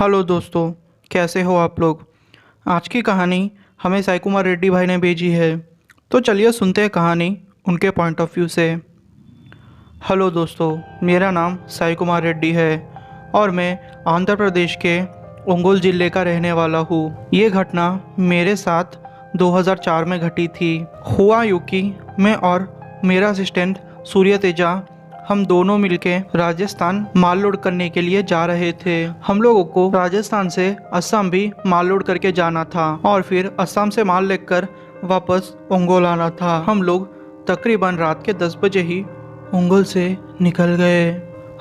Hello दोस्तों, कैसे हो आप लोग। आज की कहानी हमें साई कुमार रेड्डी भाई ने भेजी है। तो चलिए सुनते हैं कहानी उनके पॉइंट ऑफ व्यू से। हेलो दोस्तों, मेरा नाम साई कुमार रेड्डी है और मैं आंध्र प्रदेश के ओंगोल ज़िले का रहने वाला हूँ। ये घटना मेरे साथ 2004 में घटी थी। हुआ यूँ कि मैं और मेरा असिस्टेंट सूर्य तेजा हम दोनों मिलके राजस्थान माल लोड करने के लिए जा रहे थे। हम लोगों को राजस्थान से असम भी माल लोड करके जाना था और फिर असम से माल लेकर वापस ओंगोल आना था। हम लोग तकरीबन रात के 10 बजे ही ओंगोल से निकल गए।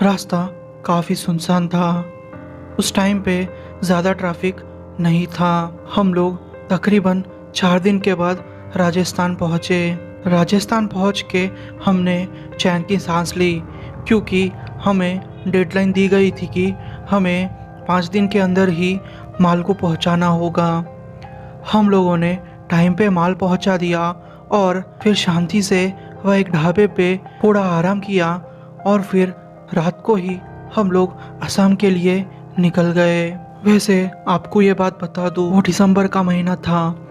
रास्ता काफ़ी सुनसान था। उस टाइम पे ज़्यादा ट्रैफिक नहीं था। हम लोग तकरीबन 4 दिन के बाद राजस्थान पहुँचे। राजस्थान पहुँच के हमने चैन की सांस ली, क्योंकि हमें डेडलाइन दी गई थी कि हमें 5 दिन के अंदर ही माल को पहुँचाना होगा। हम लोगों ने टाइम पे माल पहुँचा दिया और फिर शांति से वह एक ढाबे पे थोड़ा आराम किया और फिर रात को ही हम लोग असम के लिए निकल गए। वैसे आपको ये बात बता दूँ, वो दिसंबर का महीना था।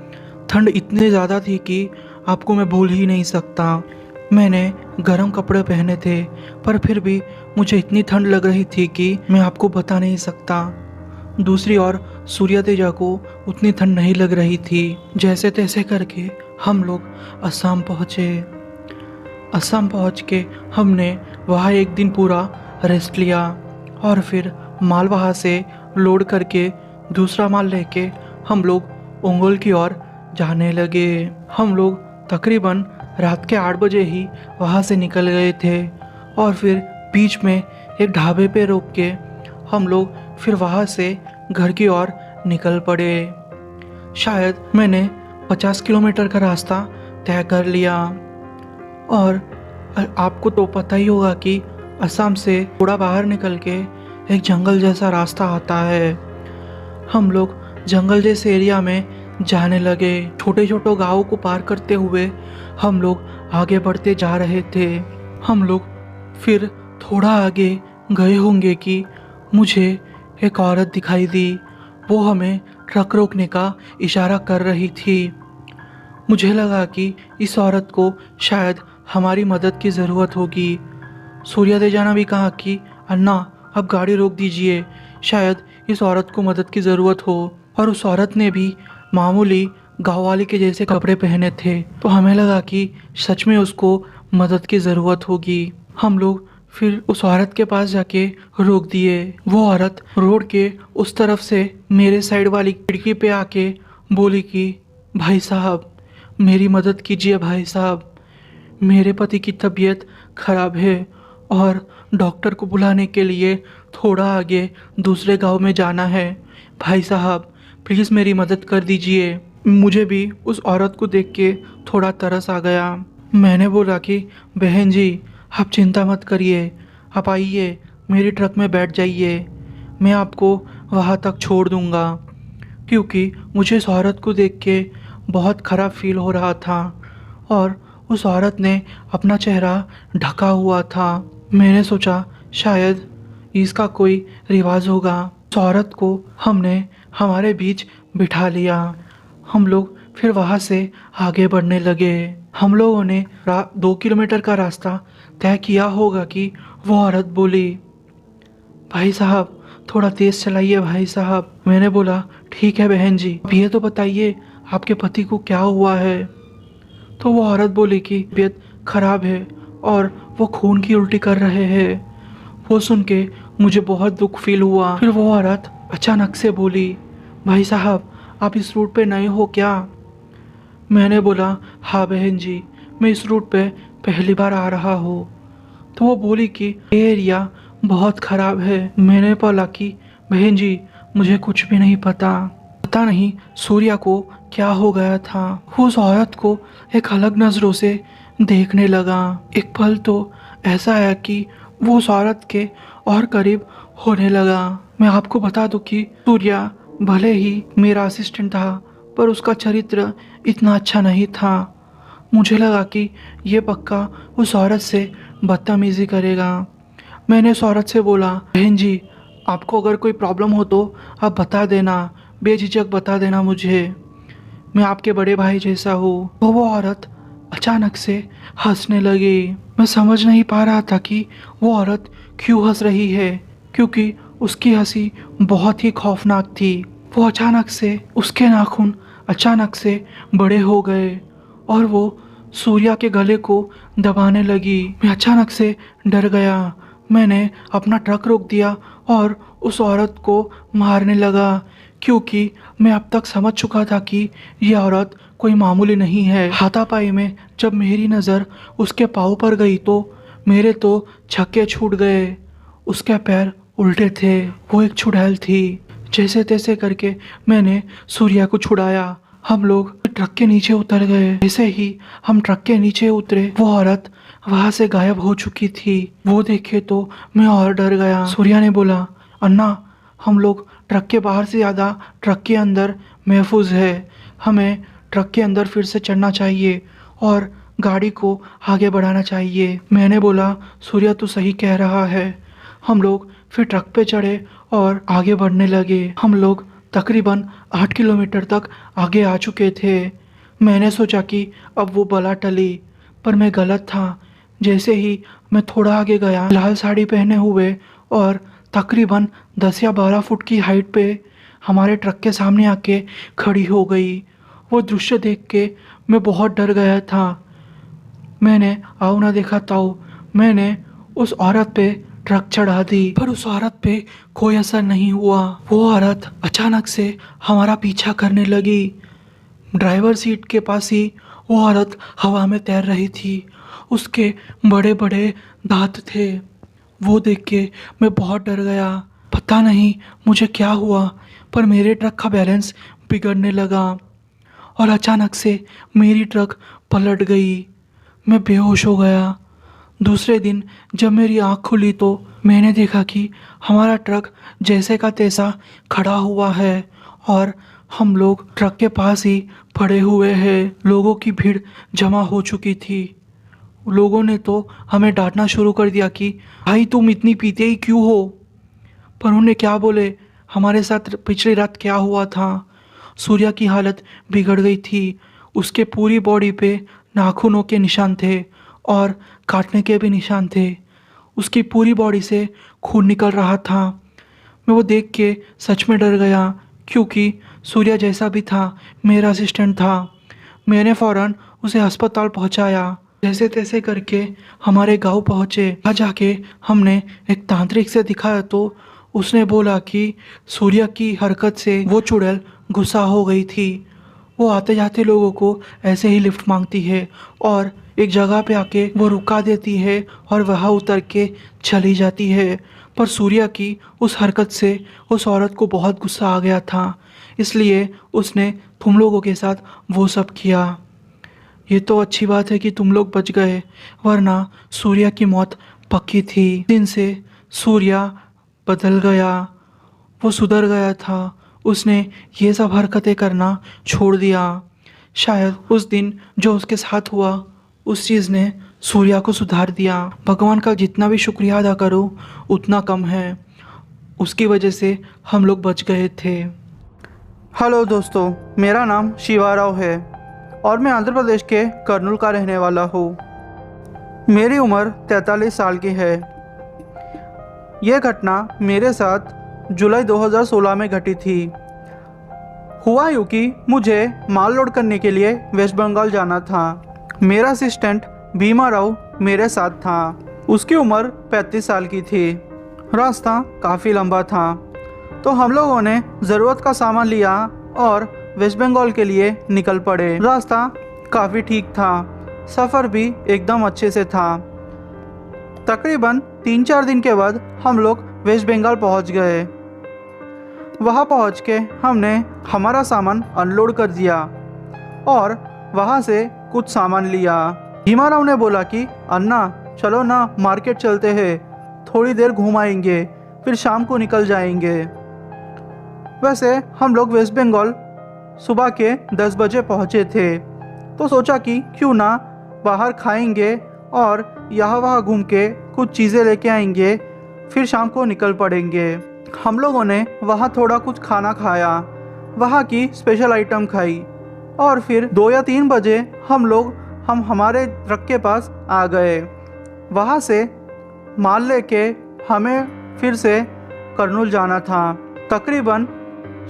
ठंड इतनी ज़्यादा थी कि आपको मैं भूल ही नहीं सकता। मैंने गर्म कपड़े पहने थे, पर फिर भी मुझे इतनी ठंड लग रही थी कि मैं आपको बता नहीं सकता। दूसरी ओर सूर्य तेजा को उतनी ठंड नहीं लग रही थी। जैसे तैसे करके हम लोग असम पहुँचे। असम पहुँच के हमने वहाँ एक दिन पूरा रेस्ट लिया और फिर माल वहाँ से लोड करके दूसरा माल लेके हम लोग ओंगोल की ओर जाने लगे। हम लोग तकरीबन रात के 8 बजे ही वहाँ से निकल गए थे और फिर बीच में एक ढाबे पे रुक के हम लोग फिर वहाँ से घर की ओर निकल पड़े। शायद मैंने 50 किलोमीटर का रास्ता तय कर लिया। और आपको तो पता ही होगा कि असम से थोड़ा बाहर निकल के एक जंगल जैसा रास्ता आता है। हम लोग जंगल जैसे एरिया में जाने लगे। छोटे छोटे गाँव को पार करते हुए हम लोग आगे बढ़ते जा रहे थे। हम लोग फिर थोड़ा आगे गए होंगे कि मुझे एक औरत दिखाई दी। वो हमें ट्रक रोकने का इशारा कर रही थी। मुझे लगा कि इस औरत को शायद हमारी मदद की ज़रूरत होगी। सूर्य तेजा ने भी कहा कि अन्ना, अब गाड़ी रोक दीजिए, शायद इस औरत को मदद की ज़रूरत हो। और उस औरत ने भी मामूली गाँव वाले के जैसे कपड़े पहने थे, तो हमें लगा कि सच में उसको मदद की ज़रूरत होगी। हम लोग फिर उस औरत के पास जाके रोक दिए। वो औरत रोड के उस तरफ से मेरे साइड वाली खिड़की पे आके बोली कि भाई साहब, मेरी मदद कीजिए भाई साहब, मेरे पति की तबीयत खराब है और डॉक्टर को बुलाने के लिए थोड़ा आगे दूसरे गांव में जाना है। भाई साहब, प्लीज़ मेरी मदद कर दीजिए। मुझे भी उस औरत को देख के थोड़ा तरस आ गया। मैंने बोला कि बहन जी, आप चिंता मत करिए, आप आइए, मेरे ट्रक में बैठ जाइए, मैं आपको वहाँ तक छोड़ दूँगा। क्योंकि मुझे इस औरत को देख के बहुत ख़राब फील हो रहा था और उस औरत ने अपना चेहरा ढका हुआ था। मैंने सोचा शायद इसका कोई रिवाज होगा। उस औरत को हमने हमारे बीच बिठा लिया। हम लोग फिर वहाँ से आगे बढ़ने लगे। हम लोगों ने 2 किलोमीटर का रास्ता तय किया होगा कि वो औरत बोली, भाई साहब थोड़ा तेज़ चलाइए भाई साहब। मैंने बोला ठीक है बहन जी, अब ये तो बताइए आपके पति को क्या हुआ है। तो वो औरत बोली कि तबीयत खराब है और वो खून की उल्टी कर रहे हैं। वो सुन के मुझे बहुत दुख फील हुआ। फिर वो औरत अचानक से बोली, भाई साहब आप इस रूट पे नए हो क्या। मैंने बोला हाँ बहन जी, मैं इस रूट पे पहली बार आ रहा हूँ। तो वो बोली कि ये एरिया बहुत ख़राब है। मैंने बोला कि बहन जी, मुझे कुछ भी नहीं पता नहीं सूर्या को क्या हो गया था। वो उस औरत को एक अलग नज़रों से देखने लगा। एक पल तो ऐसा आया कि वो उस औरत के और करीब होने लगा। मैं आपको बता दूं कि सूर्या भले ही मेरा असिस्टेंट था, पर उसका चरित्र इतना अच्छा नहीं था। मुझे लगा कि ये पक्का उस औरत से बदतमीज़ी करेगा। मैंने उस औरत से बोला, बहन जी आपको अगर कोई प्रॉब्लम हो तो आप बता देना, बेझिझक बता देना मुझे। मैं आपके बड़े भाई जैसा हूँ। तो वो औरत अचानक से हंसने लगी। मैं समझ नहीं पा रहा था कि वो औरत क्यों हंस रही है, क्योंकि उसकी हंसी बहुत ही खौफनाक थी। वो अचानक से उसके नाखून अचानक से बड़े हो गए और वो सूर्या के गले को दबाने लगी। मैं अचानक से डर गया। मैंने अपना ट्रक रोक दिया और उस औरत को मारने लगा, क्योंकि मैं अब तक समझ चुका था कि यह औरत कोई मामूली नहीं है। हाथापाई में जब मेरी नज़र उसके पाँव पर गई तो मेरे तो छक्के छूट गए। उसके पैर उल्टे थे। वो एक चुड़ैल थी। जैसे तैसे करके मैंने सूर्या को छुड़ाया। हम लोग ट्रक के नीचे उतर गए। जैसे ही हम ट्रक के नीचे उतरे वो औरत वहां से गायब हो चुकी थी। वो देखे तो मैं और डर गया। सूर्या ने बोला, अन्ना, हम लोग ट्रक के बाहर से ज़्यादा ट्रक के अंदर महफूज है। हमें ट्रक के अंदर फिर से चढ़ना चाहिए और गाड़ी को आगे बढ़ाना चाहिए। मैंने बोला, सूर्या तू सही कह रहा है। हम लोग फिर ट्रक पे चढ़े और आगे बढ़ने लगे। हम लोग तकरीबन 8 किलोमीटर तक आगे आ चुके थे। मैंने सोचा कि अब वो बला टली, पर मैं गलत था। जैसे ही मैं थोड़ा आगे गया, लाल साड़ी पहने हुए और तकरीबन 10 या 12 फुट की हाइट पे हमारे ट्रक के सामने आके खड़ी हो गई। वो दृश्य देख के मैं बहुत डर गया था। मैंने आओ ना देखा ताऊ, मैंने उस औरत पे ट्रक चढ़ा दी, पर उस औरत पे कोई असर नहीं हुआ। वो औरत अचानक से हमारा पीछा करने लगी। ड्राइवर सीट के पास ही वो औरत हवा में तैर रही थी। उसके बड़े बड़े दांत थे। वो देख के मैं बहुत डर गया। पता नहीं मुझे क्या हुआ, पर मेरे ट्रक का बैलेंस बिगड़ने लगा और अचानक से मेरी ट्रक पलट गई। मैं बेहोश हो गया। दूसरे दिन जब मेरी आँख खुली तो मैंने देखा कि हमारा ट्रक जैसे का तैसा खड़ा हुआ है और हम लोग ट्रक के पास ही पड़े हुए हैं। लोगों की भीड़ जमा हो चुकी थी। लोगों ने तो हमें डांटना शुरू कर दिया कि भाई तुम इतनी पीते ही क्यों हो। पर उन्हें क्या बोले, हमारे साथ पिछली रात क्या हुआ था। सूर्या की हालत बिगड़ गई थी। उसके पूरी बॉडी पे नाखूनों के निशान थे और काटने के भी निशान थे। उसकी पूरी बॉडी से खून निकल रहा था। मैं वो देख के सच में डर गया, क्योंकि सूर्या जैसा भी था मेरा असिस्टेंट था। मैंने फ़ौरन उसे अस्पताल पहुंचाया। जैसे तैसे करके हमारे गांव पहुंचे। वहाँ जाके हमने एक तांत्रिक से दिखाया तो उसने बोला कि सूर्या की हरकत से वो चुड़ैल गुस्सा हो गई थी। वो आते जाते लोगों को ऐसे ही लिफ्ट मांगती है और एक जगह पे आके वो रुका देती है और वहाँ उतर के चली जाती है। पर सूर्या की उस हरकत से उस औरत को बहुत गुस्सा आ गया था, इसलिए उसने तुम लोगों के साथ वो सब किया। ये तो अच्छी बात है कि तुम लोग बच गए, वरना सूर्या की मौत पक्की थी। दिन से सूर्या बदल गया। वो सुधर गया था। उसने ये सब हरकतें करना छोड़ दिया। शायद उस दिन जो उसके साथ हुआ उस चीज़ ने सूर्या को सुधार दिया। भगवान का जितना भी शुक्रिया अदा करो उतना कम है। उसकी वजह से हम लोग बच गए थे। हेलो दोस्तों, मेरा नाम शिवा राव है और मैं आंध्र प्रदेश के कर्नूल का रहने वाला हूँ। मेरी उम्र 43 साल की है। यह घटना मेरे साथ जुलाई 2016 में घटी थी। हुआ यूँ कि मुझे माल लोड करने के लिए वेस्ट बंगाल जाना था। मेरा असिस्टेंट भीमा राव मेरे साथ था। उसकी उम्र 35 साल की थी। रास्ता काफ़ी लंबा था, तो हम लोगों ने ज़रूरत का सामान लिया और वेस्ट बंगाल के लिए निकल पड़े। रास्ता काफ़ी ठीक था, सफ़र भी एकदम अच्छे से था। तकरीबन 3-4 दिन के बाद हम लोग वेस्ट बंगाल पहुंच गए। वहां पहुंच के हमने हमारा सामान अनलोड कर दिया और वहां से कुछ सामान लिया। भीमा राव ने बोला कि अन्ना चलो ना, मार्केट चलते हैं, थोड़ी देर घूम आएंगे, फिर शाम को निकल जाएंगे। वैसे हम लोग वेस्ट बंगाल सुबह के 10 बजे पहुँचे थे, तो सोचा कि क्यों ना बाहर खाएंगे और यहाँ वहाँ घूम के कुछ चीज़ें लेके आएंगे, फिर शाम को निकल पड़ेंगे। हम लोगों ने वहाँ थोड़ा कुछ खाना खाया, वहाँ की स्पेशल आइटम खाई और फिर 2 या 3 बजे हम हमारे ट्रक के पास आ गए। वहाँ से माल लेके हमें फिर से करनूल जाना था। तकरीबन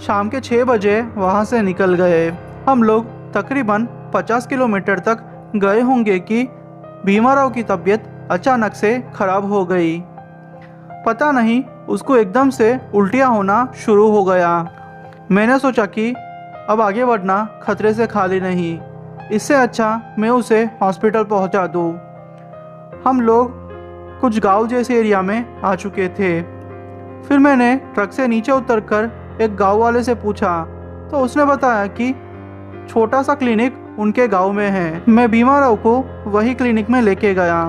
शाम के 6 बजे वहाँ से निकल गए। हम लोग तकरीबन 50 किलोमीटर तक गए होंगे कि भीमाराव की तबीयत अचानक से खराब हो गई। पता नहीं उसको एकदम से उल्टियाँ होना शुरू हो गया। मैंने सोचा कि अब आगे बढ़ना खतरे से खाली नहीं, इससे अच्छा मैं उसे हॉस्पिटल पहुंचा दूं। हम लोग कुछ गांव जैसे एरिया में आ चुके थे। फिर मैंने ट्रक से नीचे उतरकर एक गांव वाले से पूछा तो उसने बताया कि छोटा सा क्लिनिक उनके गांव में है। मैं भीमाराव को वही क्लिनिक में लेके गया।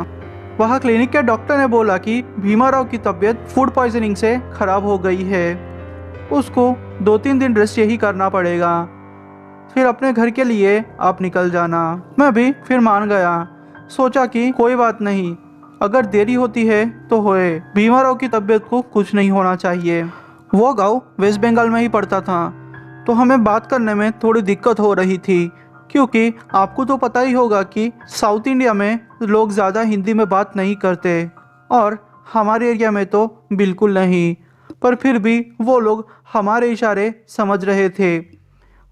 वहाँ क्लिनिक के डॉक्टर ने बोला कि भीमाराव की तबीयत फूड पॉइजनिंग से खराब हो गई है, उसको 2-3 दिन रेस्ट यही करना पड़ेगा, फिर अपने घर के लिए आप निकल जाना। मैं भी फिर मान गया। सोचा कि कोई बात नहीं, अगर देरी होती है तो होए, भीमाराव की तबीयत को कुछ नहीं होना चाहिए। वो गांव वेस्ट बंगाल में ही पड़ता था, तो हमें बात करने में थोड़ी दिक्कत हो रही थी, क्योंकि आपको तो पता ही होगा कि साउथ इंडिया में लोग ज़्यादा हिंदी में बात नहीं करते और हमारे एरिया में तो बिल्कुल नहीं। पर फिर भी वो लोग हमारे इशारे समझ रहे थे।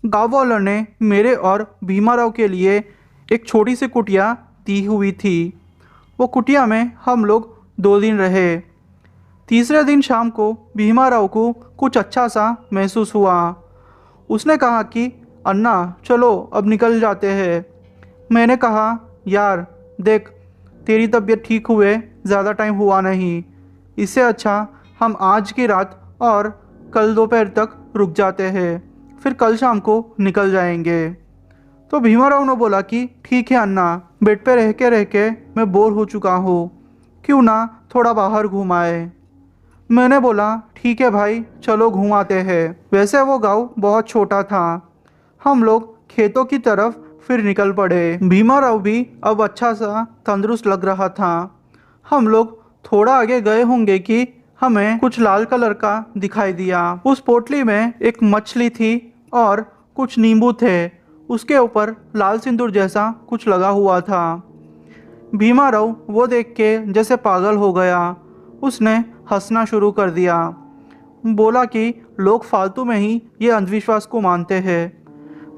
गाँव वालों ने मेरे और भीमाराव के लिए एक छोटी सी कुटिया दी हुई थी। वो कुटिया में हम लोग 2 दिन रहे। तीसरे दिन शाम को भीमाराव को कुछ अच्छा सा महसूस हुआ। उसने कहा कि अन्ना चलो अब निकल जाते हैं। मैंने कहा यार देख, तेरी तबीयत ठीक हुए ज़्यादा टाइम हुआ नहीं, इससे अच्छा हम आज की रात और कल दोपहर तक रुक जाते हैं, फिर कल शाम को निकल जाएंगे। तो भीमाराव ने बोला कि ठीक है अन्ना, बेड पे रह के मैं बोर हो चुका हूँ, क्यों ना थोड़ा बाहर घूम आए। मैंने बोला ठीक है भाई, चलो घुमाते हैं। वैसे वो गांव बहुत छोटा था। हम लोग खेतों की तरफ फिर निकल पड़े। भीमाराव भी अब अच्छा सा तंदुरुस्त लग रहा था। हम लोग थोड़ा आगे गए होंगे कि हमें कुछ लाल कलर का दिखाई दिया। उस पोटली में एक मछली थी और कुछ नींबू थे। उसके ऊपर लाल सिंदूर जैसा कुछ लगा हुआ था। भीमाराव वो देख के जैसे पागल हो गया। उसने हंसना शुरू कर दिया। बोला कि लोग फालतू में ही ये अंधविश्वास को मानते हैं।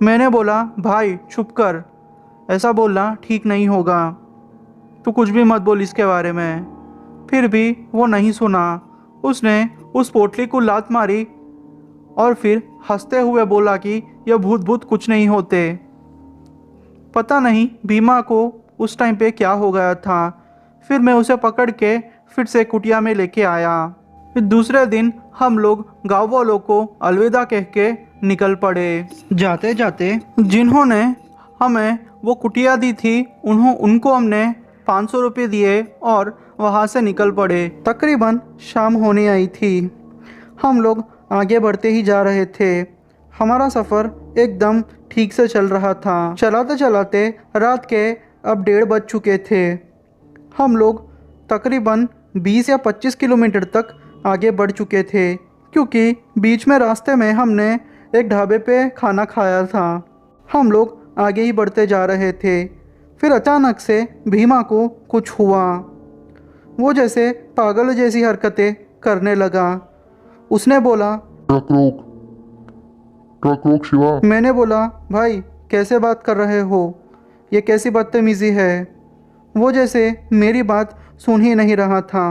मैंने बोला भाई चुप कर, ऐसा बोलना ठीक नहीं होगा, तू कुछ भी मत बोल इसके बारे में। फिर भी वो नहीं सुना। उसने उस पोटली को लात मारी और फिर हंसते हुए बोला कि यह भूत भूत कुछ नहीं होते। पता नहीं भीमा को उस टाइम पे क्या हो गया था। फिर मैं उसे पकड़ के फिर से कुटिया में लेके आया। फिर दूसरे दिन हम लोग गाँव वालों को अलविदा कह के निकल पड़े। जाते जाते जिन्होंने हमें वो कुटिया दी थी उनको हमने 500 रुपये दिए और वहाँ से निकल पड़े। तकरीबन शाम होने आई थी। हम लोग आगे बढ़ते ही जा रहे थे। हमारा सफ़र एकदम ठीक से चल रहा था। चलाते चलाते रात के अब 1:30 बज चुके थे। हम लोग तकरीबन 20 या 25 किलोमीटर तक आगे बढ़ चुके थे, क्योंकि बीच में रास्ते में हमने एक ढाबे पे खाना खाया था। हम लोग आगे ही बढ़ते जा रहे थे। फिर अचानक से भीमा को कुछ हुआ। वो जैसे पागल जैसी हरकतें करने लगा। उसने बोला ट्रक रोक शिवा। मैंने बोला भाई कैसे बात कर रहे हो, ये कैसी बदतमीज़ी है। वो जैसे मेरी बात सुन ही नहीं रहा था।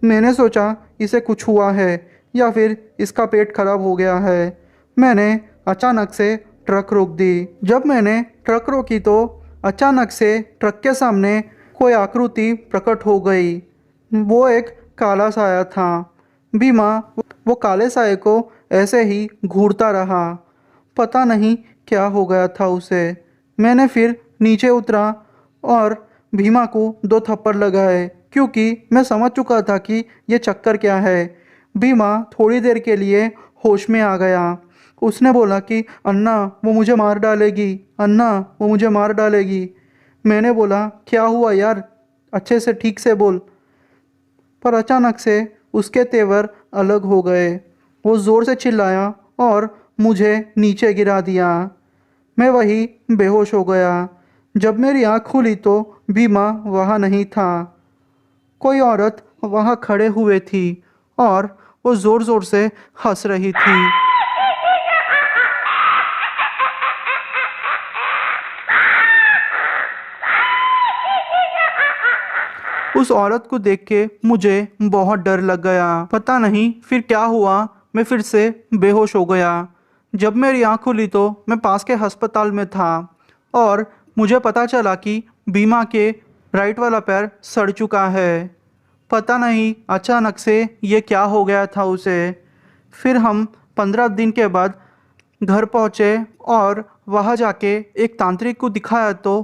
मैंने सोचा इसे कुछ हुआ है या फिर इसका पेट खराब हो गया है। मैंने अचानक से ट्रक रोक दी। जब मैंने ट्रक रोकी तो अचानक से ट्रक के सामने कोई आकृति प्रकट हो गई। वो एक काला साया था। भीमा वो काले साये को ऐसे ही घूरता रहा। पता नहीं क्या हो गया था उसे। मैंने फिर नीचे उतरा और भीमा को 2 थप्पड़ लगाए, क्योंकि मैं समझ चुका था कि ये चक्कर क्या है। भीमा थोड़ी देर के लिए होश में आ गया। उसने बोला कि अन्ना वो मुझे मार डालेगी, अन्ना वो मुझे मार डालेगी। मैंने बोला क्या हुआ यार, अच्छे से ठीक से बोल। पर अचानक से उसके तेवर अलग हो गए। वो ज़ोर से चिल्लाया और मुझे नीचे गिरा दिया। मैं वही बेहोश हो गया। जब मेरी आँख खुली तो भीमा वहाँ नहीं था। कोई औरत वहाँ खड़े हुए थी और वो ज़ोर ज़ोर से हंस रही थी। उस औरत को देख के मुझे बहुत डर लग गया। पता नहीं फिर क्या हुआ, मैं फिर से बेहोश हो गया। जब मेरी आँख खुली तो मैं पास के अस्पताल में था और मुझे पता चला कि बीमा के राइट वाला पैर सड़ चुका है। पता नहीं अचानक से ये क्या हो गया था उसे। फिर हम 15 दिन के बाद घर पहुँचे और वहाँ जाके एक तांत्रिक को दिखाया तो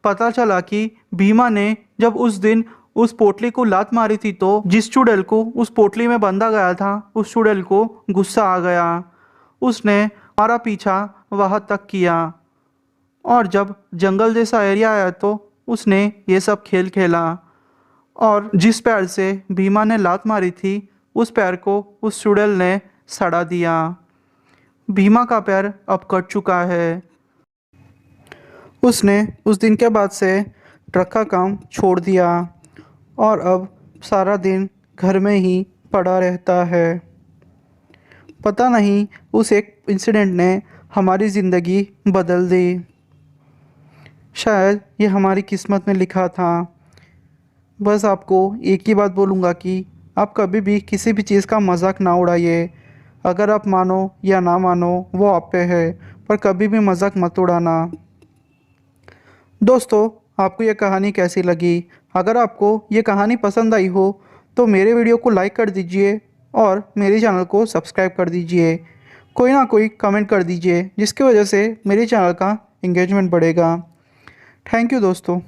पता चला कि भीमा ने जब उस दिन उस पोटली को लात मारी थी तो जिस चुड़ैल को उस पोटली में बंधा गया था उस चुड़ैल को गुस्सा आ गया। उसने हमारा पीछा वहाँ तक किया और जब जंगल जैसा एरिया आया तो उसने ये सब खेल खेला और जिस पैर से भीमा ने लात मारी थी उस पैर को उस चुड़ैल ने सड़ा दिया। भीमा का पैर अब कट चुका है। उसने उस दिन के बाद से ट्रक का काम छोड़ दिया और अब सारा दिन घर में ही पड़ा रहता है। पता नहीं उस एक इंसिडेंट ने हमारी ज़िंदगी बदल दी। शायद ये हमारी किस्मत में लिखा था। बस आपको एक ही बात बोलूँगा कि आप कभी भी किसी भी चीज़ का मजाक ना उड़ाइए। अगर आप मानो या ना मानो वो आप पे है, पर कभी भी मजाक मत उड़ाना। दोस्तों, आपको ये कहानी कैसी लगी? अगर आपको ये कहानी पसंद आई हो तो मेरे वीडियो को लाइक कर दीजिए और मेरे चैनल को सब्सक्राइब कर दीजिए। कोई ना कोई कमेंट कर दीजिए जिसकी वजह से मेरे चैनल का एंगेजमेंट बढ़ेगा। थैंक यू दोस्तों।